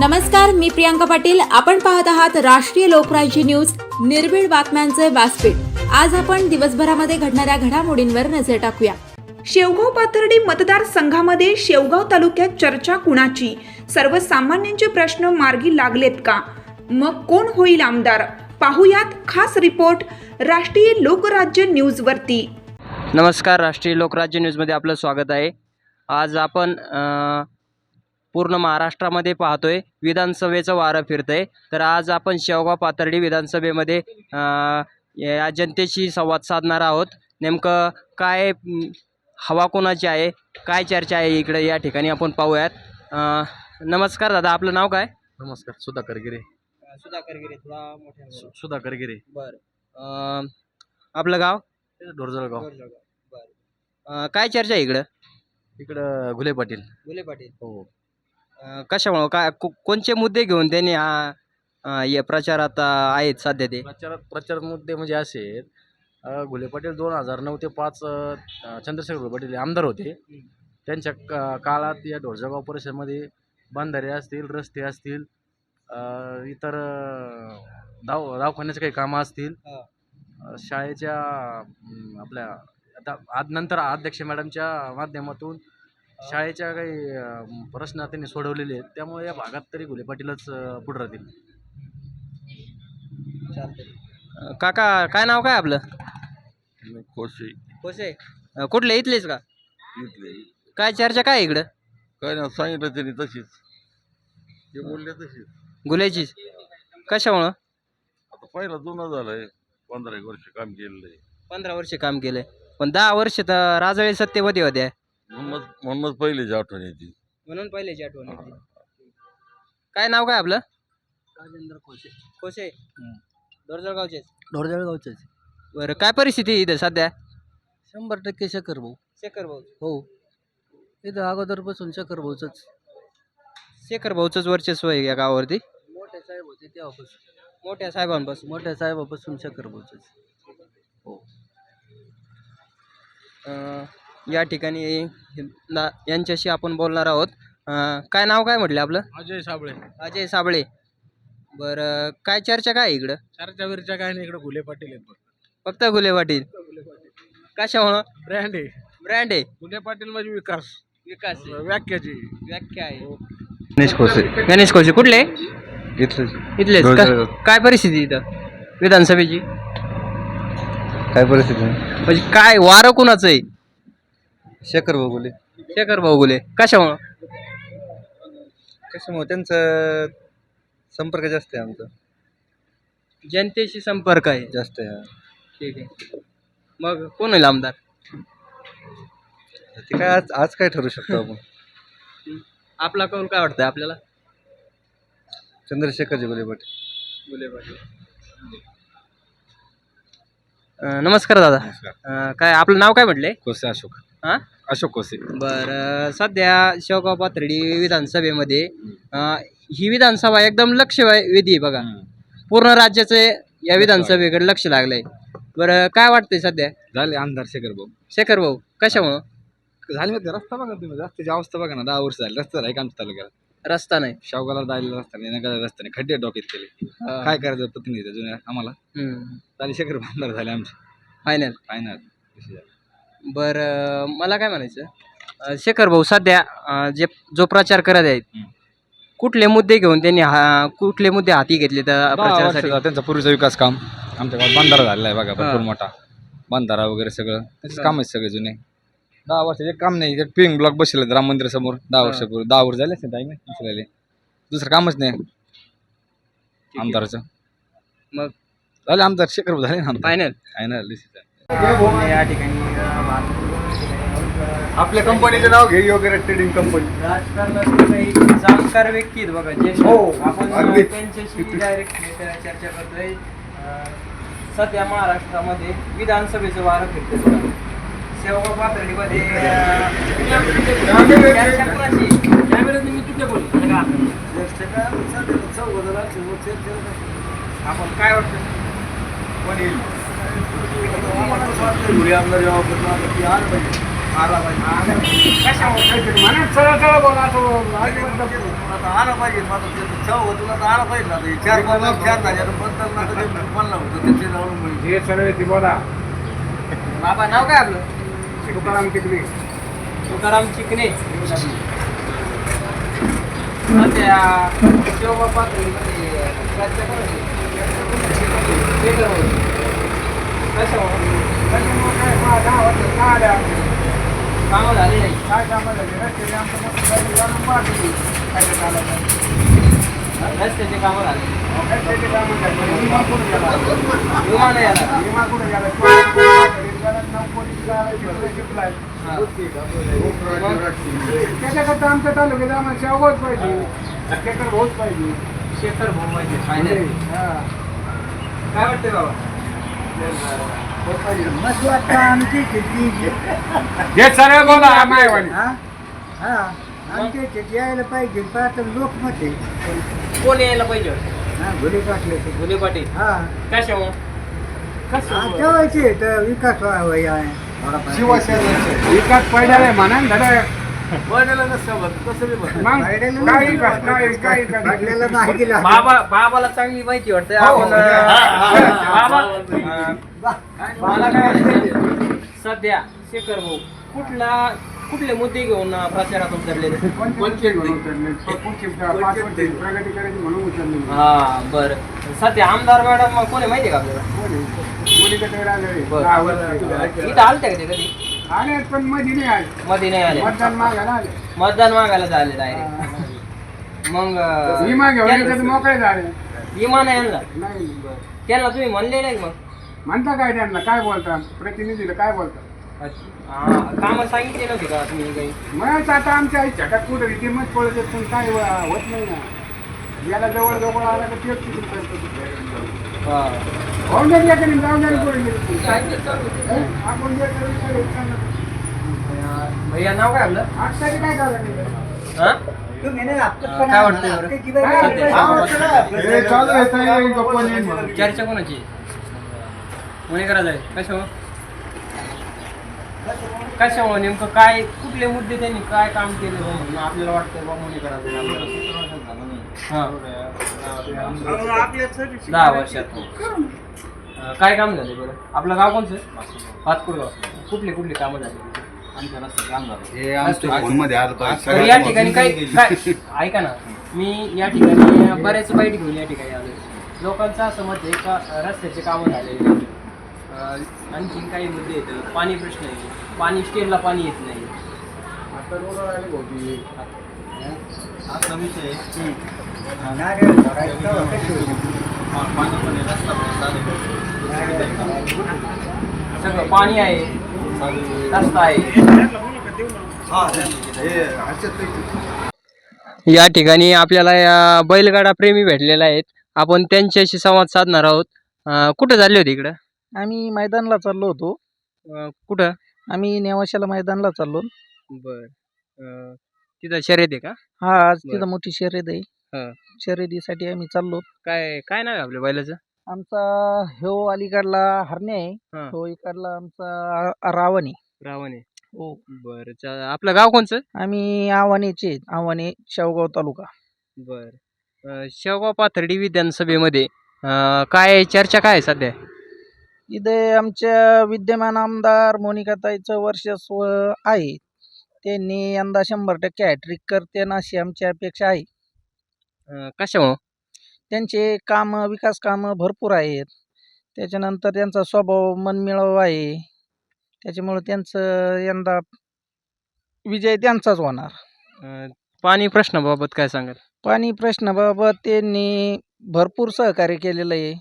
नमस्कार, मी प्रियांका पाटील. आपण पाहत आहात राष्ट्रीय लोकराज्य न्यूज, निर्भीड बातम्यांचे व्यासपीठ. आज आपण दिवसभरामध्ये घडणाऱ्या घडामोडींवर नजर टाकूया. शेवगाव पाथर्डी मतदारसंघामध्ये शेवगाव तालुक्यात चर्चा कुणाची? सर्वसामान्यांचे प्रश्न मार्गी लागलेत का? मग कोण होईल आमदार? पाहुयात खास रिपोर्ट राष्ट्रीय लोकराज्य न्यूज वरती. नमस्कार, राष्ट्रीय लोकराज्य न्यूजमध्ये आपलं स्वागत आहे. आज आपण पूर्ण महाराष्ट्रामध्ये पाहतोय विधानसभेचं वारं फिरतंय. तर आज आपण शेवगाव पाथर्डी विधानसभेमध्ये या जनतेशी संवाद साधणार आहोत. नेमकं काय हवा कोणाची आहे, काय चर्चा आहे इकडे या ठिकाणी आपण पाहूयात. नमस्कार दादा, आपलं नाव काय? नमस्कार, सुधाकर गिरे. सुधाकर गिरे, थोडा मोठ्या. सुधाकर गिरे. बरं, आपलं गाव? ढोरजळगाव. बरं, काय चर्चा आहे इकडं? इकडं घुले पाटील. गुले पाटील. हो. कशामुळं काय कोणचे मुद्दे घेऊन त्यांनी या प्रचारात आहेत सध्या ते? प्रचार मुद्दे म्हणजे असे आहेत. घुले पाटील 2009 ते 5 चंद्रशेखर घुले पाटील आमदार होते. त्यांच्या काळात या ढोरजळगाव परिसरामध्ये बंधारे असतील, रस्ते असतील, इतर दवाखान्याचे काही कामं असतील, शाळेच्या आपल्या आता नंतर अध्यक्ष मॅडमच्या माध्यमातून शाळेच्या काही प्रश्न त्यांनी सोडवलेले आहेत. त्यामुळे या भागात तरी घुले पाटीलच पुढे राहतील. काका, काय नाव काय आपलं? खोसे. कुठले, इथलेच का? इथले. काय चर्चा काय इकडं? काय ना सांगितलं त्यांनी तशीच, ते बोलले तशीच. गुल्याची कशामुळं? आता पहिला जुना झालाय, 15 वर्ष काम केलेलं आहे. 15 वर्ष काम केलंय, पण 10 वर्ष तर राजळे सत्तेमध्ये होत्या. म्हणूनच पहिलीची आठवण येते. म्हणून पहिल्याची आठवण येते. काय नाव काय आपलं? राजेंद्र खोसे. खोसे. ढोरजळगावचेच. ढोरजळगावचेच. बरं, काय परिस्थिती आहे इथं सध्या? 100% शेखर भाऊ. शेखर भाऊ. हो, इथं अगोदरपासून शेखर भाऊच. शेखर भाऊचंच वर्चस्व आहे या गावावरती. मोठे साहेब होते तेव्हापासून. मोठ्या साहेबांपासून. मोठ्या साहेबापासून शेखर भाऊच. हो. या ठिकाणी यांच्याशी आपण बोलणार आहोत. काय नाव काय म्हटलं आपलं? अजय साबळे. अजय साबळे. बरं, काय चर्चा काय इकडं? चर्चा विरच्या काय नाही, इकडे घुले पाटील आहेत फक्त गुले पाटील. कशामुळं? ब्रँड आहे. ब्रँड आहे. घुले पाटील म्हणजे विकास व्याख्याची व्याख्या आहे. गणेश खोसे. गणेश खोसे. कुठले? इथलेच का? ढोरजळगाव. काय परिस्थिती इथं विधानसभेची? काय परिस्थिती? म्हणजे काय वारं कुणाचं आहे? शेखर भाऊ बोले. शेखर भाऊ गुले. कशामुळं? कशामुळे त्यांचा संपर्क जास्त आहे, आमचा जनतेशी संपर्क आहे. जास्त आहे. ठीक आहे. मग कोण होईल आमदार? ते काय आज काय ठरू शकतो आपण? आपला कौल काय वाटतंय आपल्याला? चंद्रशेखरजी बोले पाटील. गुले पाटील. नमस्कार दादा. काय आपलं नाव काय म्हटलंय? कोसे अशोक. हां, अशोक कोसे. बरं, सध्या शेवगाव पाथर्डी विधानसभेमध्ये ही विधानसभा एकदम लक्षवेधी आहे बघा. पूर्ण राज्याचे या विधानसभेकडे लक्ष लागलंय. बरं, काय वाटतंय सध्या? झाले आमदार शेखर भाऊ. शेखर भाऊ. कशामुळं? झाले माहिती, रस्ता बघा तुम्ही, रस्त्याची अवस्था बघा ना. 10 वर्ष झाले रस्ता आहे का आमच्या तालुक्याला? रस्ता नाही. शेवगावला जायला रस्ता नाही, नगरला रस्ता नाही, खड्डे डोक्यात केले. काय करायचं प्रतिनिधी जुन्या आम्हाला? झाले शेखर आमदार झाले आमचे. फायनल. फायनल. बरं, मला काय म्हणायचं, शेखर भाऊ सध्या जो प्रचार करत आहेत, कुठले मुद्दे घेऊन त्यांनी कुठले मुद्दे हाती घेतले तर प्रचारासाठी? त्यांचा पूर्वीचा विकास काम आमच्या गावात बंधारा झालेला आहे बघा, भरपूर मोठा बंधारा वगैरे सगळं त्याचे काम आहेत सगळे जुने. 10 वर्ष एक काम नाही. पिंग ब्लॉक बसले राम मंदिर समोर 10 वर्षापूर्वी. 10 वर्ष झाले असते, दुसरं कामच नाही आमदाराचं. मग झाले आमदार शेखर झाले ना. फायनल. फायनल. या ठिकाणी आपल्या कंपनीचं नाव घे, योगेश ट्रेडिंग कंपनी. राजकारणात काही जाणकार व्यक्ती आहेत बघा, जे आपण अगदीच. त्यांच्याशी डायरेक्ट चर्चा करतोय. सध्या महाराष्ट्रामध्ये विधानसभेचं वारं फिरतंय बघा. शेवगाव पाथर्डीमध्ये आपण काय वाटतं? आला पाहिजे म्हणून सरळ सरळ बोला तो आला पाहिजे माझं चव तुला तर आला पाहिजे आता चार झाले बद्दल ना ते म्हणलं होतं त्याचे जाऊन हे सरळ ती बोला बाबा नाव काय आपलं? तुकाराम किती तुकाराम चिकणे. सध्या शेवगा पातळीमध्ये चर्चा करायची. हे करू. कशावर? कामं झाली नाही. काय कामाला रस्त्याचे आमचं मोठं जाऊन पाहतो रस्त्याचे कामं झाले. रस्त्याचे कामं झाले विमा कुठे गेला विमान यायला. विमा कुठे गेला त्याच्याकरता आमच्या तालुक्यात आम्हाला शेवगावच पाहिजे शेखर भाऊच पाहिजे शेखर भाऊ माहिती फायनल. काय वाटतंय बाबा? मस्त वाटतं आमची शेती. हे सरळ बोला मायवाली आमची शेती यायला पाहिजे पण लोकमत आहे. कोण यायला पाहिजे? घोडे पाटले. गुन्हे पाटील. हा कशामुळे? ठेवायचे तर विकास व्हावा शिवसेना विकास पडला आहे म्हणा धडा बरं नसतं कसं बी बरं. मग काय विकास काय पाटल्याला नाही दिला. बाबाला चांगली माहिती वाटते. हो. आपण मला काय वाटतं सध्या शेखर भाऊ कुठले मुद्दे घेऊन प्रचारात उतरलेले? प्रगती करायची म्हणून उचलली हा बरं. सध्या आमदार मॅडम कोणी माहिती आहे का आपल्याला? इथं आलते का ते कधी? आले पण मध्ये नाही आले मध्ये नाही आले. मतदान मागायला आले मतदान मागायला झाले डायरेक्ट. मग विमा घेऊन मोकळे झाले विमान यांना नाही त्यांना तुम्ही म्हणले नाही मग? म्हणता काय त्यांना काय बोलता प्रतिनिधीला काय बोलता कामं सांगितले नव्हते का तुम्ही काही? मग आता आमच्या आई छटात कुठं रीती मत पडत पण काय होत नाही ना याला जवळ जवळ आला तर तेच किती करतो हा. होऊन जाईल एखादी जबाबदारी पडून आपण जे करू भैया नाव काय आपलं? आजसाठी काय करायचं हा? काय वाटतंय बरं? चर्चा कोणाची? कोणी करायचं आहे? कशामुळे नेमकं काय कुठले मुद्दे त्यांनी काय काम केले म्हणून आपल्याला वाटतं बा कोणी करायचं हां 10 वर्षात काय काम झाले बरं? आपलं गाव कोणचं? पाचपूर गाव. कुठली कामं झाली? तर या ठिकाणी काय ऐका ना, मी या ठिकाणी बऱ्याच बाईट घेऊन या ठिकाणी आलो. लोकांचं असं मत आहे का रस्त्याचे कामं झालेले, आणखीन काही मुद्दे येतात. पाणी प्रश्न आहे, पाणी स्टेलला पाणी येत नाही. असा विषय सगळं पाणी आहे, रस्ता आहे. या ठिकाणी आपल्याला या बैलगाडा प्रेमी भेटलेले आहेत. आपण त्यांच्याशी संवाद साधणार आहोत. कुठं चालले होते इकडं? आम्ही मैदानला चाललो होतो. कुठं? आम्ही नेवाशाला मैदानला चाललो. बर. तिथं शर्यत आहे का? हा आज बरं. तिथं मोठी शर्यत आहे. हा. शर्यतीसाठी आम्ही चाललो. काय नाव आहे आपल्या बैलाचं? आमचा ह्यो अलीकडला हरणे आहे, हा. तो इकडला आमचा रावण आहे. रावण आहे. हो. बरं. आपलं गाव कोणचं? आम्ही आव्हानेचे, आव्हाने शेवगाव तालुका. बर. शेवगाव पाथर्डी विधानसभेमध्ये काय चर्चा काय आहे सध्या? इथे आमच्या विद्यमान आमदार मोनिकाताईचं वर्चस्व आहे. त्यांनी यंदा 100% हॅट्रिक करतील अशी आमची अपेक्षा आहे. कशामुळं? त्यांचे कामं, विकास कामं भरपूर आहेत. त्याच्यानंतर त्यांचा स्वभाव मनमिळाऊ आहे. त्याच्यामुळे त्यांचं यंदा विजय त्यांचाच होणार. पाणी प्रश्नाबाबत काय सांगाल? पाणी प्रश्नाबाबत त्यांनी भरपूर सहकार्य केलेलं आहे.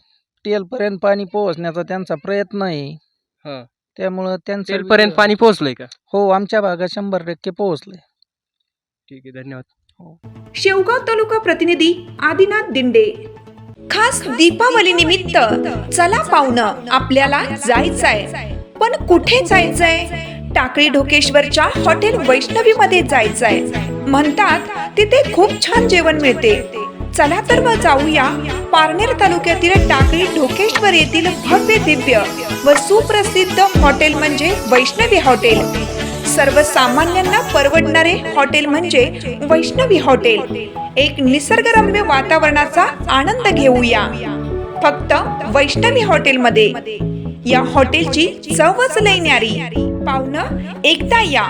टेलपर्यंत पाणी पोहोचण्याचा त्यांचा प्रयत्न आहे. हा. त्यामुळं त्यांचं तेलपर्यंत पाणी पोहोचलंय का? हो, आमच्या भागात 100% पोहोचलंय. ठीक आहे, धन्यवाद. शेवगाव तालुका प्रतिनिधी आदिनाथ दिंडे. खास दीपावली निमित्त चला पाहुणं आपल्याला जायचंय. पण कुठे जायचंय? टाकळी ढोकेश्वरच्या हॉटेल वैष्णवी मध्ये जायचंय. म्हणतात तिथे खूप छान जेवण मिळते. चला तर मग जाऊया पारनेर तालुक्यातील टाकळी ढोकेश्वर येथील भव्य दिव्य व सुप्रसिद्ध हॉटेल म्हणजे वैष्णवी हॉटेल. सर्वसामान्यांना परवडणारे हॉटेल म्हणजे वैष्णवी हॉटेल. एक निसर्गरम्य वातावरणाचा आनंद घेऊया फक्त वैष्णवी हॉटेलमध्ये. या हॉटेलची चवच लय न्यारी. पाहुणं एकदा या,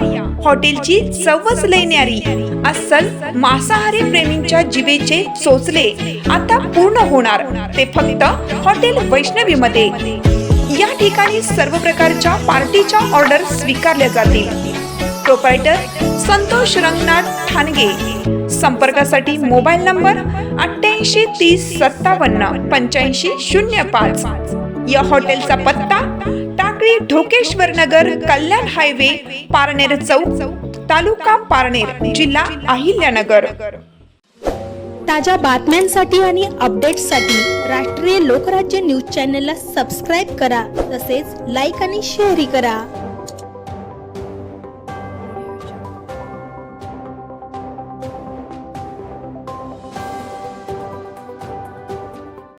हॉटेलची चवच लय न्यारी. अस्सल मांसाहारी प्रेमींच्या जिभेचे चोचले आता पूर्ण होणार ते फक्त हॉटेल वैष्णवी मध्ये. या ठिकाणी सर्व प्रकारच्या पार्टीच्या ऑर्डर स्वीकारल्या जातील. प्रोप्रायटर संतोष रंगनाथ ठाणगे. संपर्कासाठी मोबाईल नंबर 88 30 57 85 05. या हॉटेलचा पत्ता टाकळी ढोकेश्वर नगर, कल्याण हायवे, पारनेर चौक, तालुका पारनेर, जिल्हा अहिल्यानगर. ताज्या बातम्यांसाठी आणि अपडेट्ससाठी राष्ट्रीय लोकराज्य न्यूज चॅनलला सबस्क्राईब करा, तसेच लाईक आणि शेअरही करा.